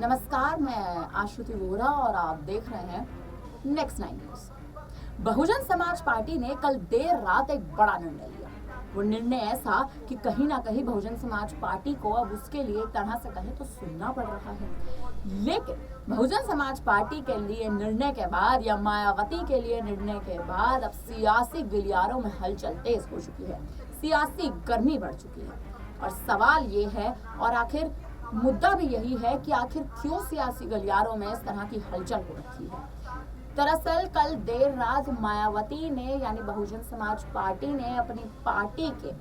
नमस्कार, मैं आश्रुति वोरा और आप देख रहे हैं next 9 news. Bahujan Samaj party ने कल देर रात एक बड़ा निर्णय लिया। वो निर्णय ऐसा कि कहीं ना कहीं बहुजन समाज पार्टी को अब उसके लिए एक तरह से कहें तो सुनना पड़ रहा है। लेकिन बहुजन समाज पार्टी के लिए निर्णय के बाद या मायावती के लिए निर्णय के बाद अब सियासी गलियारों में हलचल तेज हो चुकी है, सियासी गर्मी बढ़ चुकी है। और सवाल ये है और आखिर मुद्दा भी यही है कि आखिर क्यों सियासी गलियारों में इस तरह की हलचल हो रखी है। दरअसल कल देर रात मायावती ने यानी बहुजन समाज पार्टी ने अपनी पार्टी के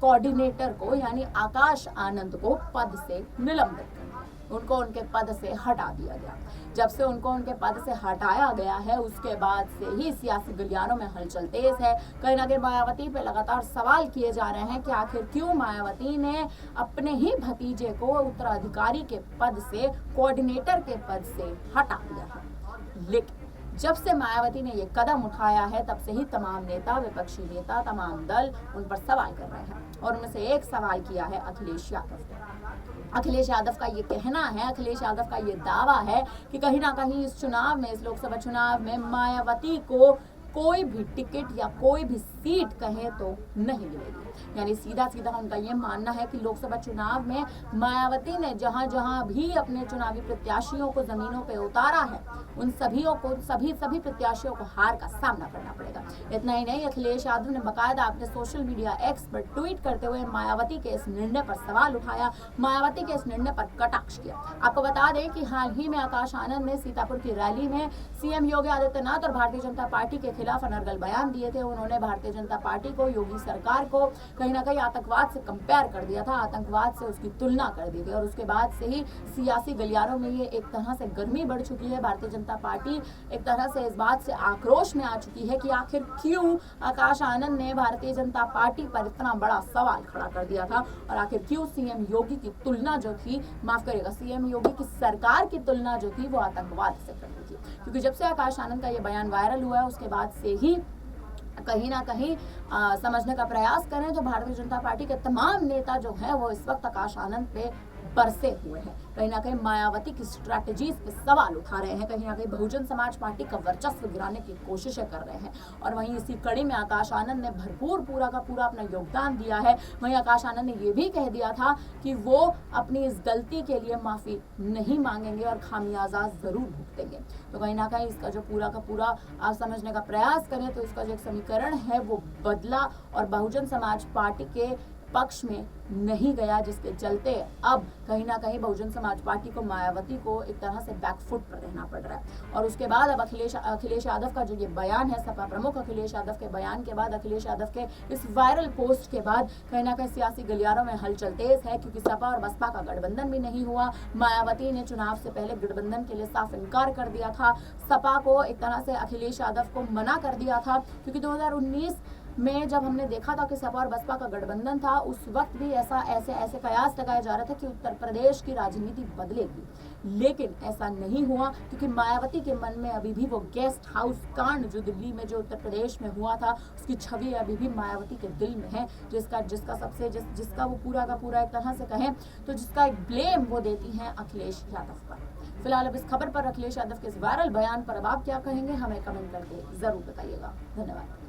कोऑर्डिनेटर को यानी आकाश आनंद को पद से निलंबित कर दिया। उनको उनके पद से हटा दिया गया। जब से उनको उनके पद से हटाया गया है उसके बाद से ही सियासी गलियारों में हलचल तेज है। कहीं ना कहीं मायावती पे लगातार सवाल किए जा रहे हैं कि आखिर क्यों मायावती ने अपने ही भतीजे को उत्तराधिकारी के पद से कोऑर्डिनेटर के पद से हटा दिया है। लेकिन जब से मायावती ने ये कदम उठाया है तब से ही तमाम नेता, विपक्षी नेता, तमाम दल उन पर सवाल कर रहे हैं और उनमें से एक सवाल किया है अखिलेश यादव ने। अखिलेश यादव का ये कहना है, अखिलेश यादव का ये दावा है कि कहीं ना कहीं इस चुनाव में, इस लोकसभा चुनाव में मायावती को कोई भी टिकट या कोई भी सीट कहें तो नहीं मिलेगी। यानी सीधा सीधा उनका ये मानना है कि लोकसभा चुनाव में मायावती ने जहां जहां भी अपने चुनावी प्रत्याशियों को जमीनों पे उतारा है उन सभी प्रत्याशियों को हार का सामना करना पड़ेगा। इतना ही नहीं, अखिलेश यादव ने बकायदा अपने सोशल मीडिया एक्स पर ट्वीट करते हुए मायावती के इस निर्णय पर सवाल उठाया, मायावती के इस निर्णय पर कटाक्ष किया। आपको बता दें कि हाल ही में आकाश आनंद ने सीतापुर की रैली में सीएम योगी आदित्यनाथ और भारतीय जनता पार्टी के खिलाफ अनर्गल बयान दिए थे। उन्होंने भारतीय जनता पार्टी को, योगी सरकार को कहीं ना कहीं आतंकवाद से कंपेयर कर दिया था, आतंकवाद से उसकी तुलना कर दी थी और उसके बाद से ही सियासी गलियारों में ये एक तरह से गर्मी बढ़ चुकी है। भारतीय जनता पार्टी एक तरह से इस बात से आक्रोश में आ चुकी है कि आखिर क्यों आकाश आनंद ने भारतीय जनता पार्टी पर इतना बड़ा सवाल खड़ा कर दिया था और आखिर क्यों सीएम योगी की तुलना जो थी, माफ करिएगा, सीएम योगी की सरकार की तुलना जो थी वो आतंकवाद से कर दी थी। क्योंकि जब से आकाश आनंद का ये बयान वायरल हुआ है उसके बाद से ही कहीं ना कहीं समझने का प्रयास करें तो भारतीय जनता पार्टी के तमाम नेता जो हैं वो इस वक्त आकाश आनंद पे बरसे हुए हैं। कहीं ना कहीं मायावती की स्ट्रैटेजीज पे सवाल उठा रहे हैं, कहीं ना कहीं बहुजन समाज पार्टी का वर्चस्व गिराने की कोशिशें कर रहे हैं। और वहीं इसी कड़ी में आकाश आनंद ने भरपूर पूरा का पूरा अपना योगदान दिया है। वहीं आकाश आनंद ने यह भी कह दिया था कि वो अपनी इस गलती के लिए माफी नहीं मांगेंगे और खामियाजा जरूर भुगतेंगे। तो कहीं ना कहीं इसका जो पूरा का पूरा आप समझने का प्रयास करें तो इसका जो एक समीकरण है वो बदला और बहुजन समाज पार्टी के पक्ष में नहीं गया, जिसके चलते अब कहीं ना कहीं बहुजन समाज पार्टी को, मायावती को एक तरह से बैकफुट पर रहना पड़ रहा है। और उसके बाद अब अखिलेश यादव का जो ये बयान है, सपा प्रमुख अखिलेश यादव के बयान के बाद, अखिलेश यादव के इस वायरल पोस्ट के बाद कहीं ना कहीं सियासी गलियारों में हलचल तेज है। क्योंकि सपा और बसपा का गठबंधन भी नहीं हुआ। मायावती ने चुनाव से पहले गठबंधन के लिए साफ इनकार कर दिया था। सपा को एक तरह से अखिलेश यादव को मना कर दिया था क्योंकि 2019 में जब हमने देखा था कि सपा और बसपा का गठबंधन था उस वक्त भी ऐसे कयास लगाया जा रहा था कि उत्तर प्रदेश की राजनीति बदलेगी। लेकिन ऐसा नहीं हुआ क्योंकि मायावती के मन में अभी भी वो गेस्ट हाउस कांड जो दिल्ली में, जो उत्तर प्रदेश में हुआ था, उसकी छवि अभी भी मायावती के दिल में है, जिसका वो पूरा का पूरा एक तरह से कहें तो जिसका एक ब्लेम वो देती हैं अखिलेश यादव पर। फिलहाल अब इस खबर पर, अखिलेश यादव के इस वायरल बयान पर अब आप क्या कहेंगे, हमें कमेंट करके जरूर बताइएगा। धन्यवाद।